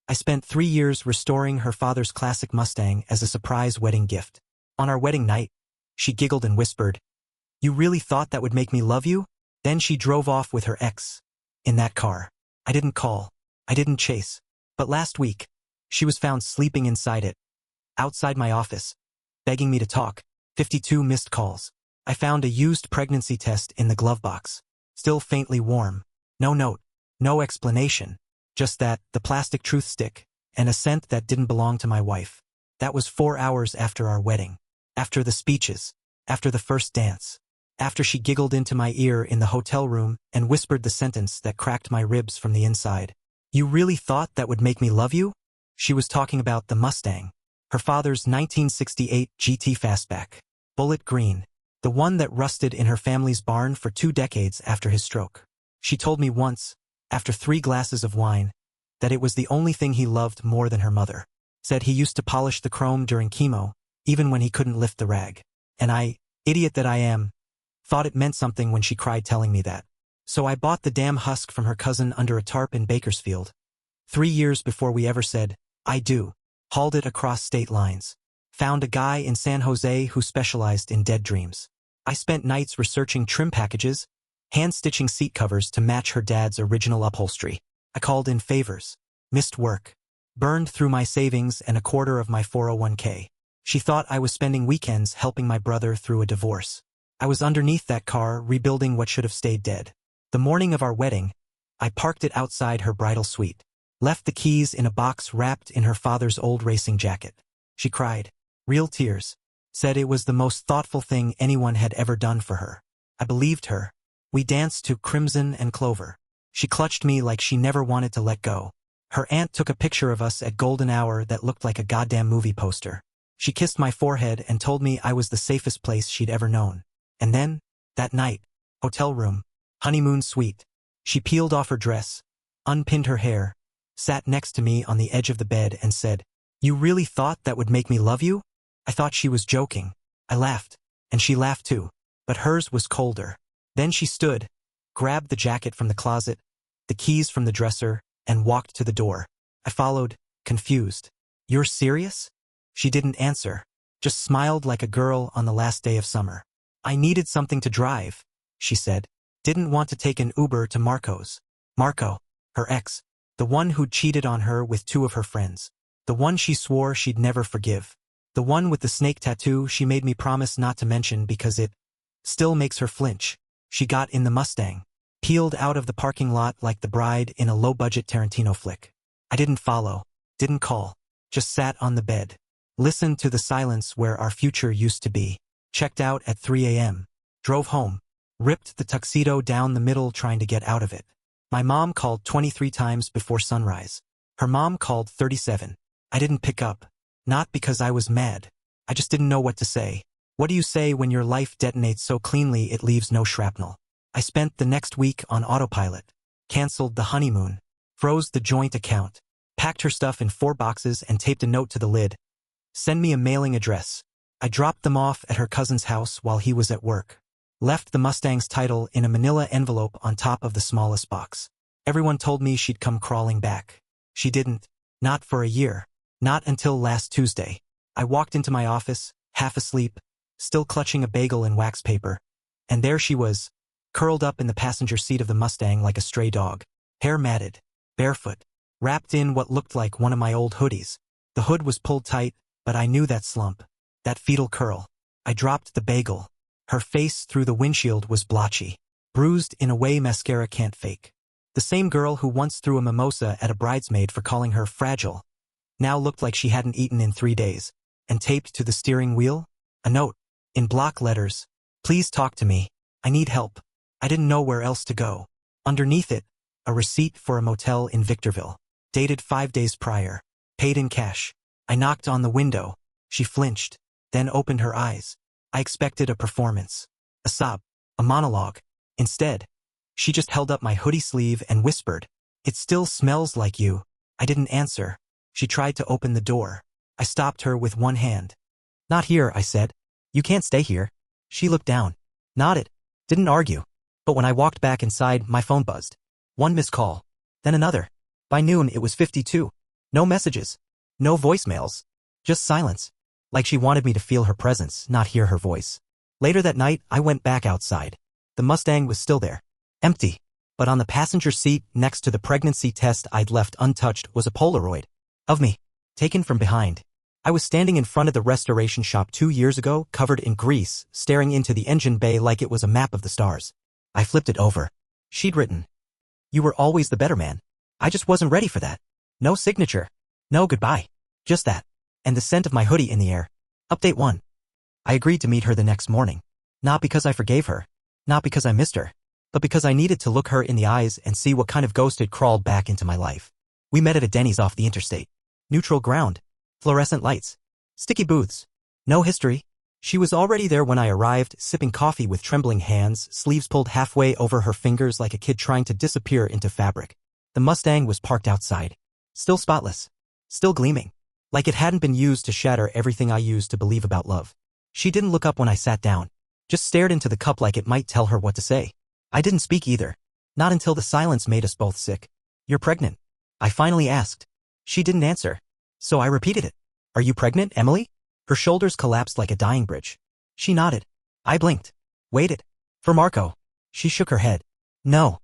I spent 3 years restoring her father's classic Mustang as a surprise wedding gift. On our wedding night, she giggled and whispered, "You really thought that would make me love you?" Then she drove off with her ex in that car. I didn't call. I didn't chase. But last week, she was found sleeping inside it, outside my office, begging me to talk. 52 missed calls. I found a used pregnancy test in the glove box, still faintly warm. No note, no explanation, just that, the plastic truth stick, and a scent that didn't belong to my wife. That was 4 hours after our wedding, after the speeches, after the first dance, after she giggled into my ear in the hotel room and whispered the sentence that cracked my ribs from the inside. "You really thought that would make me love you?" She was talking about the Mustang, her father's 1968 GT Fastback, bullet green, the one that rusted in her family's barn for 2 decades after his stroke. She told me once, after 3 glasses of wine, that it was the only thing he loved more than her mother. Said he used to polish the chrome during chemo, even when he couldn't lift the rag. And I, idiot that I am, thought it meant something when she cried telling me that. So I bought the damn husk from her cousin under a tarp in Bakersfield. 3 years before we ever said, "I do." Hauled it across state lines. Found a guy in San Jose who specialized in dead dreams. I spent nights researching trim packages, hand-stitching seat covers to match her dad's original upholstery. I called in favors, missed work, burned through my savings and a quarter of my 401k. She thought I was spending weekends helping my brother through a divorce. I was underneath that car rebuilding what should have stayed dead. The morning of our wedding, I parked it outside her bridal suite, left the keys in a box wrapped in her father's old racing jacket. She cried, real tears, said it was the most thoughtful thing anyone had ever done for her. I believed her. We danced to Crimson and Clover. She clutched me like she never wanted to let go. Her aunt took a picture of us at golden hour that looked like a goddamn movie poster. She kissed my forehead and told me I was the safest place she'd ever known. And then, that night, hotel room, honeymoon suite, she peeled off her dress, unpinned her hair, sat next to me on the edge of the bed and said, "You really thought that would make me love you?" I thought she was joking. I laughed, and she laughed too, but hers was colder. Then she stood, grabbed the jacket from the closet, the keys from the dresser, and walked to the door. I followed, confused. "You're serious?" She didn't answer, just smiled like a girl on the last day of summer. "I needed something to drive," she said. Didn't want to take an Uber to Marco's. Marco, her ex, the one who'd cheated on her with 2 of her friends. The one she swore she'd never forgive. The one with the snake tattoo she made me promise not to mention because it still makes her flinch. She got in the Mustang, peeled out of the parking lot like the bride in a low-budget Tarantino flick. I didn't follow, didn't call, just sat on the bed, listened to the silence where our future used to be, checked out at 3 a.m., drove home, ripped the tuxedo down the middle trying to get out of it. My mom called 23 times before sunrise. Her mom called 37. I didn't pick up. Not because I was mad. I just didn't know what to say. What do you say when your life detonates so cleanly it leaves no shrapnel? I spent the next week on autopilot. Canceled the honeymoon. Froze the joint account. Packed her stuff in 4 boxes and taped a note to the lid. Send me a mailing address. I dropped them off at her cousin's house while he was at work. Left the Mustang's title in a manila envelope on top of the smallest box. Everyone told me she'd come crawling back. She didn't. Not for a year. Not until last Tuesday. I walked into my office, half asleep, still clutching a bagel in wax paper. And there she was, curled up in the passenger seat of the Mustang like a stray dog. Hair matted, barefoot, wrapped in what looked like one of my old hoodies. The hood was pulled tight, but I knew that slump, that fetal curl. I dropped the bagel. Her face through the windshield was blotchy, bruised in a way mascara can't fake. The same girl who once threw a mimosa at a bridesmaid for calling her fragile now looked like she hadn't eaten in 3 days. And taped to the steering wheel, a note, in block letters, "Please talk to me. I need help." I didn't know where else to go. Underneath it, a receipt for a motel in Victorville, dated 5 days prior, paid in cash. I knocked on the window. She flinched, then opened her eyes. I expected a performance, a sob, a monologue. Instead, she just held up my hoodie sleeve and whispered, "It still smells like you." I didn't answer. She tried to open the door. I stopped her with one hand. "Not here," I said. "You can't stay here." She looked down, nodded, didn't argue. But when I walked back inside, my phone buzzed. 1 missed call, then another. By noon, it was 52. No messages. No voicemails. Just silence. Like she wanted me to feel her presence, not hear her voice. Later that night, I went back outside. The Mustang was still there. Empty. But on the passenger seat, next to the pregnancy test I'd left untouched, was a Polaroid. Of me. Taken from behind. I was standing in front of the restoration shop 2 years ago, covered in grease, staring into the engine bay like it was a map of the stars. I flipped it over. She'd written, "You were always the better man. I just wasn't ready for that." No signature. No goodbye. Just that. And the scent of my hoodie in the air. Update 1. I agreed to meet her the next morning. Not because I forgave her. Not because I missed her. But because I needed to look her in the eyes and see what kind of ghost had crawled back into my life. We met at a Denny's off the interstate. Neutral ground. Fluorescent lights. Sticky booths. No history. She was already there when I arrived, sipping coffee with trembling hands, sleeves pulled halfway over her fingers like a kid trying to disappear into fabric. The Mustang was parked outside. Still spotless. Still gleaming. Like it hadn't been used to shatter everything I used to believe about love. She didn't look up when I sat down. Just stared into the cup like it might tell her what to say. I didn't speak either. Not until the silence made us both sick. "You're pregnant?" I finally asked. She didn't answer. So I repeated it. "Are you pregnant, Emily?" Her shoulders collapsed like a dying bridge. She nodded. I blinked. Waited. "For Marco." She shook her head. "No."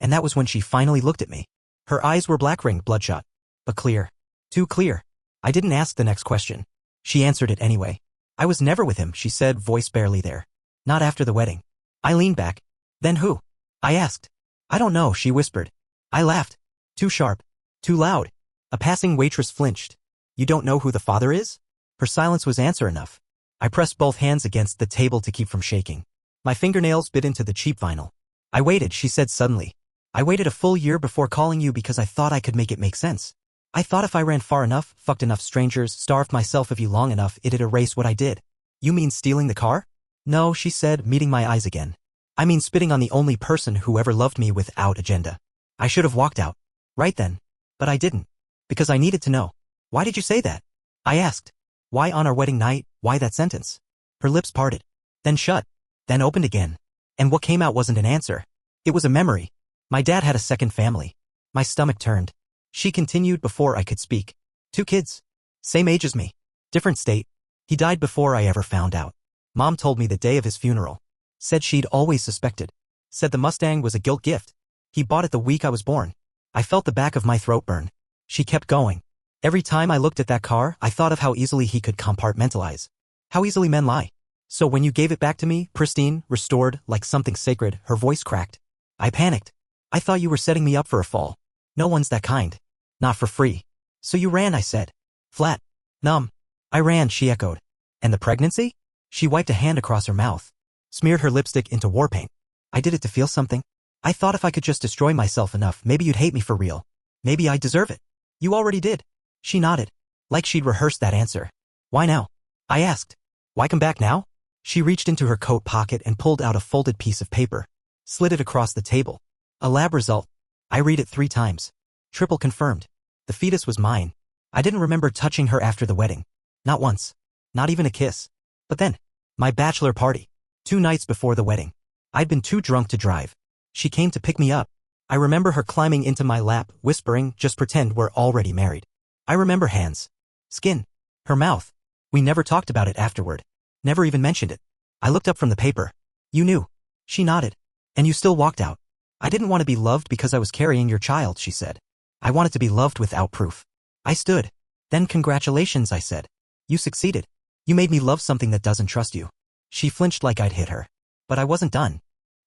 And that was when she finally looked at me. Her eyes were black-ringed, bloodshot. But clear. Too clear. I didn't ask the next question. She answered it anyway. "I was never with him," she said, voice barely there. "Not after the wedding." I leaned back. "Then who?" I asked. "I don't know," she whispered. I laughed. Too sharp. Too loud. A passing waitress flinched. "You don't know who the father is?" Her silence was answer enough. I pressed both hands against the table to keep from shaking. My fingernails bit into the cheap vinyl. "I waited," she said suddenly. "I waited a full year before calling you because I thought I could make it make sense. I thought if I ran far enough, fucked enough strangers, starved myself of you long enough, it'd erase what I did." "You mean stealing the car?" "No," she said, meeting my eyes again. "I mean spitting on the only person who ever loved me without agenda. I should have walked out. Right then. But I didn't. Because I needed to know." "Why did you say that?" I asked. "Why on our wedding night? Why that sentence?" Her lips parted. Then shut. Then opened again. And what came out wasn't an answer. It was a memory. My dad had a second family. My stomach turned. She continued before I could speak. 2 kids. Same age as me. Different state. He died before I ever found out. Mom told me the day of his funeral. Said she'd always suspected. Said the Mustang was a guilt gift. He bought it the week I was born. I felt the back of my throat burn. She kept going. "Every time I looked at that car, I thought of how easily he could compartmentalize. How easily men lie. So when you gave it back to me, pristine, restored, like something sacred," her voice cracked. I panicked. "I thought you were setting me up for a fall. No one's that kind. Not for free." "So you ran," I said. Flat. Numb. "I ran," she echoed. "And the pregnancy?" She wiped a hand across her mouth. Smeared her lipstick into war paint. "I did it to feel something. I thought if I could just destroy myself enough, maybe you'd hate me for real. Maybe I deserve it." "You already did." She nodded. Like she'd rehearsed that answer. "Why now?" I asked. "Why come back now?" She reached into her coat pocket and pulled out a folded piece of paper. Slid it across the table. A lab result. I read it 3 times. Triple confirmed. The fetus was mine. I didn't remember touching her after the wedding. Not once. Not even a kiss. But then. My bachelor party. 2 nights before the wedding. I'd been too drunk to drive. She came to pick me up. I remember her climbing into my lap, whispering, "Just pretend we're already married." I remember hands. Skin. Her mouth. We never talked about it afterward. Never even mentioned it. I looked up from the paper. "You knew." She nodded. "And you still walked out." "I didn't want to be loved because I was carrying your child," she said. "I wanted to be loved without proof." I stood. "Then congratulations," I said. "You succeeded. You made me love something that doesn't trust you." She flinched like I'd hit her. But I wasn't done.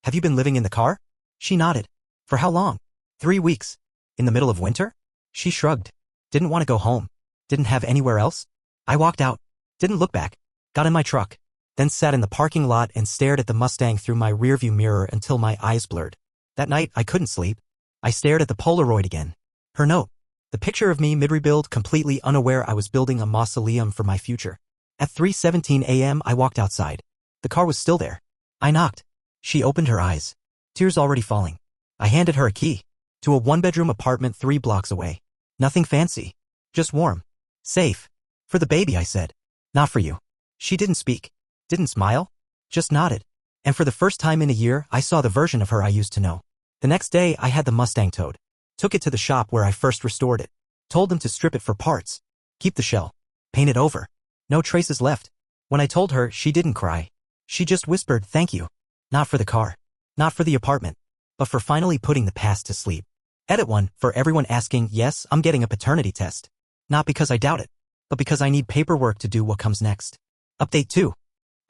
"Have you been living in the car?" She nodded. "For how long?" 3 weeks. "In the middle of winter?" She shrugged. "Didn't want to go home. Didn't have anywhere else?" I walked out. Didn't look back. Got in my truck. Then sat in the parking lot and stared at the Mustang through my rearview mirror until my eyes blurred. That night, I couldn't sleep. I stared at the Polaroid again. Her note. The picture of me mid-rebuild, completely unaware I was building a mausoleum for my future. At 3:17 a.m., I walked outside. The car was still there. I knocked. She opened her eyes. Tears already falling. I handed her a key. To a 1-bedroom apartment 3 blocks away. Nothing fancy. Just warm. Safe. "For the baby," I said. "Not for you." She didn't speak. Didn't smile. Just nodded. And for the first time in a year, I saw the version of her I used to know. The next day, I had the Mustang towed. Took it to the shop where I first restored it. Told them to strip it for parts. Keep the shell. Paint it over. No traces left. When I told her, she didn't cry. She just whispered, thank you. Not for the car. Not for the apartment. But for finally putting the past to sleep. Edit 1, for everyone asking, yes, I'm getting a paternity test. Not because I doubt it, but because I need paperwork to do what comes next. Update 2.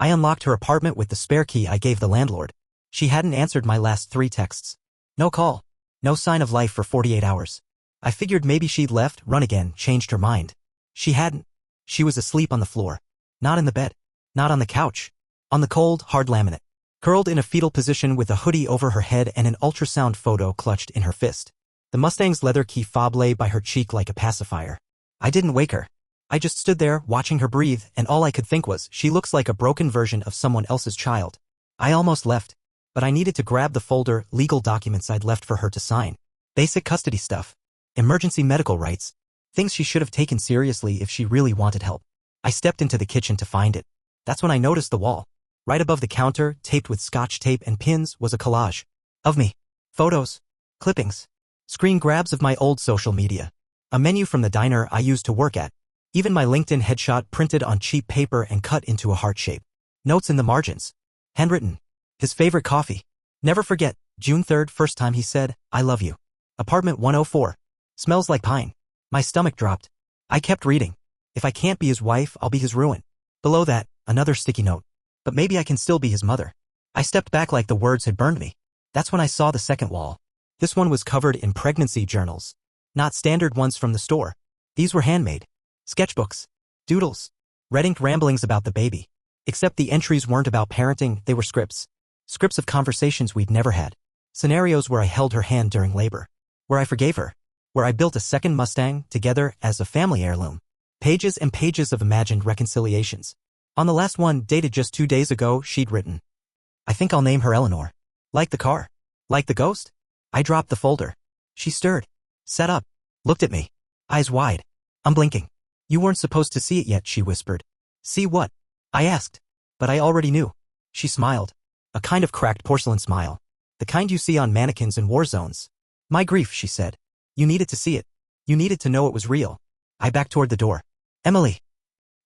I unlocked her apartment with the spare key I gave the landlord. She hadn't answered my last 3 texts. No call. No sign of life for 48 hours. I figured maybe she'd left, run again, changed her mind. She hadn't. She was asleep on the floor. Not in the bed. Not on the couch. On the cold, hard laminate. Curled in a fetal position with a hoodie over her head and an ultrasound photo clutched in her fist. The Mustang's leather key fob lay by her cheek like a pacifier. I didn't wake her. I just stood there, watching her breathe, and all I could think was, she looks like a broken version of someone else's child. I almost left. But I needed to grab the folder, legal documents I'd left for her to sign. Basic custody stuff. Emergency medical rights. Things she should have taken seriously if she really wanted help. I stepped into the kitchen to find it. That's when I noticed the wall. Right above the counter, taped with scotch tape and pins, was a collage. Of me. Photos. Clippings. Screen grabs of my old social media. A menu from the diner I used to work at. Even my LinkedIn headshot printed on cheap paper and cut into a heart shape. Notes in the margins. Handwritten. His favorite coffee. Never forget, June 3rd, first time he said, I love you. Apartment 104. Smells like pine. My stomach dropped. I kept reading. If I can't be his wife, I'll be his ruin. Below that, another sticky note. But maybe I can still be his mother. I stepped back like the words had burned me. That's when I saw the second wall. This one was covered in pregnancy journals. Not standard ones from the store. These were handmade. Sketchbooks. Doodles. Red ink ramblings about the baby. Except the entries weren't about parenting, they were scripts. Scripts of conversations we'd never had. Scenarios where I held her hand during labor. Where I forgave her. Where I built a second Mustang, together, as a family heirloom. Pages and pages of imagined reconciliations. On the last one, dated just 2 days ago, she'd written, I think I'll name her Eleanor. Like the car. Like the ghost? I dropped the folder. She stirred. Sat up. Looked at me. Eyes wide. I'm blinking. You weren't supposed to see it yet, she whispered. See what? I asked. But I already knew. She smiled. A kind of cracked porcelain smile. The kind you see on mannequins in war zones. My grief, she said. You needed to see it. You needed to know it was real. I backed toward the door. Emily.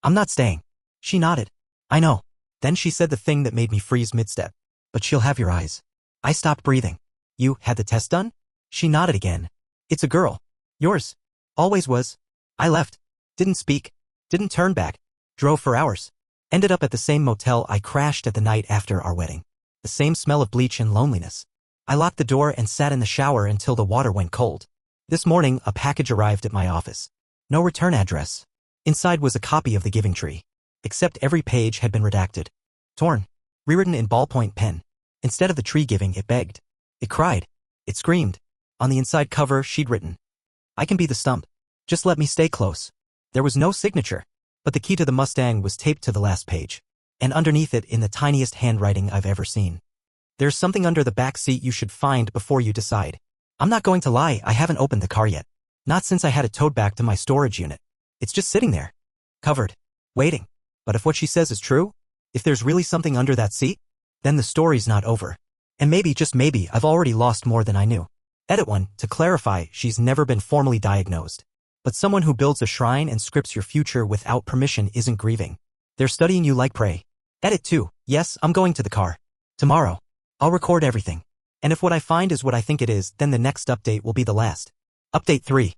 I'm not staying. She nodded. I know. Then she said the thing that made me freeze mid-step. But she'll have your eyes. I stopped breathing. You had the test done? She nodded again. It's a girl. Yours. Always was. I left. Didn't speak. Didn't turn back. Drove for hours. Ended up at the same motel I crashed at the night after our wedding. The same smell of bleach and loneliness. I locked the door and sat in the shower until the water went cold. This morning, a package arrived at my office. No return address. Inside was a copy of The Giving Tree. Except every page had been redacted. Torn. Rewritten in ballpoint pen. Instead of the tree giving, it begged. It cried. It screamed. On the inside cover, she'd written, I can be the stump. Just let me stay close. There was no signature. But the key to the Mustang was taped to the last page. And underneath it in the tiniest handwriting I've ever seen. There's something under the back seat you should find before you decide. I'm not going to lie, I haven't opened the car yet. Not since I had it towed back to my storage unit. It's just sitting there. Covered. Waiting. But if what she says is true, if there's really something under that seat, then the story's not over. And maybe, just maybe, I've already lost more than I knew. Edit 1, to clarify, she's never been formally diagnosed. But someone who builds a shrine and scripts your future without permission isn't grieving. They're studying you like prey. Edit 2, yes, I'm going to the car. Tomorrow. I'll record everything. And if what I find is what I think it is, then the next update will be the last. Update 3.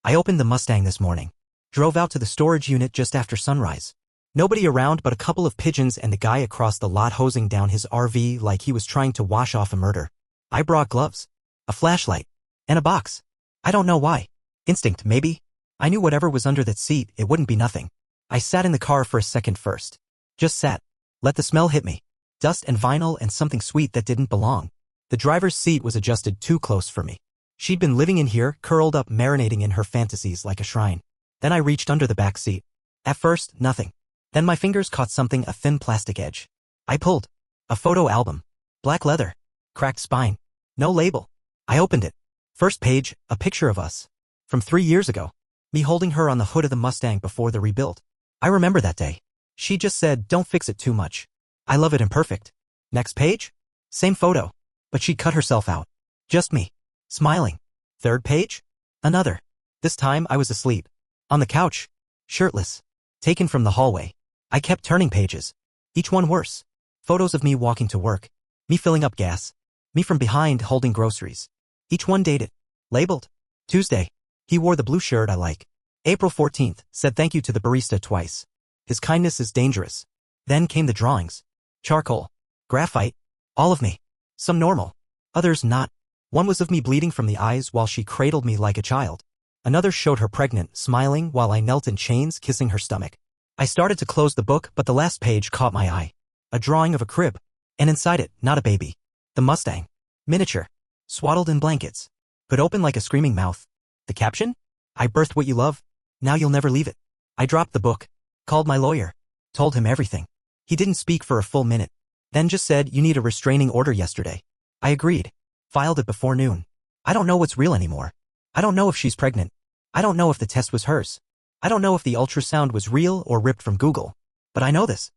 I opened the Mustang this morning. Drove out to the storage unit just after sunrise. Nobody around but a couple of pigeons and the guy across the lot hosing down his RV like he was trying to wash off a murder. I brought gloves, a flashlight, and a box. I don't know why. Instinct, maybe? I knew whatever was under that seat, it wouldn't be nothing. I sat in the car for a second first. Just sat. Let the smell hit me. Dust and vinyl and something sweet that didn't belong. The driver's seat was adjusted too close for me. She'd been living in here, curled up, marinating in her fantasies like a shrine. Then I reached under the back seat. At first, nothing. Then my fingers caught something, a thin plastic edge. I pulled. A photo album. Black leather. Cracked spine. No label. I opened it. First page, a picture of us. From 3 years ago. Me holding her on the hood of the Mustang before the rebuild. I remember that day. She just said, don't fix it too much. I love it imperfect. Next page? Same photo. But she cut herself out. Just me. Smiling. Third page? Another. This time I was asleep. On the couch. Shirtless. Taken from the hallway. I kept turning pages. Each one worse. Photos of me walking to work. Me filling up gas. Me from behind holding groceries. Each one dated. Labeled. Tuesday. He wore the blue shirt I like. April 14th, said thank you to the barista twice. His kindness is dangerous. Then came the drawings. Charcoal. Graphite. All of me. Some normal. Others not. One was of me bleeding from the eyes while she cradled me like a child. Another showed her pregnant, smiling while I knelt in chains kissing her stomach. I started to close the book but the last page caught my eye. A drawing of a crib. And inside it, not a baby. The Mustang. Miniature. Swaddled in blankets. But open like a screaming mouth. The caption? I birthed what you love. Now you'll never leave it. I dropped the book. Called my lawyer. Told him everything. He didn't speak for a full minute. Then just said you need a restraining order yesterday. I agreed. Filed it before noon. I don't know what's real anymore. I don't know if she's pregnant. I don't know if the test was hers. I don't know if the ultrasound was real or ripped from Google. But I know this.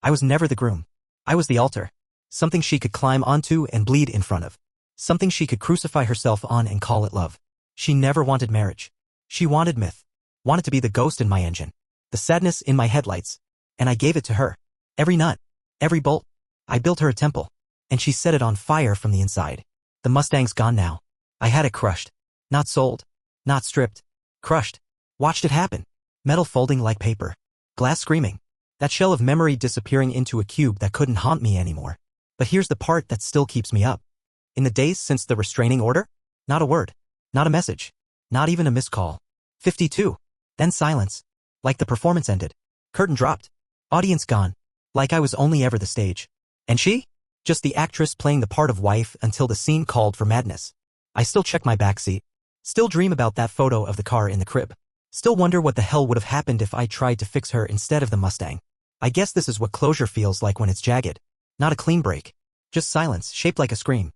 I was never the groom. I was the altar. Something she could climb onto and bleed in front of. Something she could crucify herself on and call it love. She never wanted marriage. She wanted myth. Wanted to be the ghost in my engine. The sadness in my headlights. And I gave it to her. Every nut. Every bolt. I built her a temple. And she set it on fire from the inside. The Mustang's gone now. I had it crushed. Not sold. Not stripped. Crushed. Watched it happen. Metal folding like paper. Glass screaming. That shell of memory disappearing into a cube that couldn't haunt me anymore. But here's the part that still keeps me up. In the days since the restraining order, not a word. Not a message. Not even a missed call. 52. Then silence. Like the performance ended. Curtain dropped. Audience gone. Like I was only ever the stage. And she? Just the actress playing the part of wife until the scene called for madness. I still check my backseat. Still dream about that photo of the car in the crib. Still wonder what the hell would have happened if I tried to fix her instead of the Mustang. I guess this is what closure feels like when it's jagged. Not a clean break. Just silence, shaped like a scream.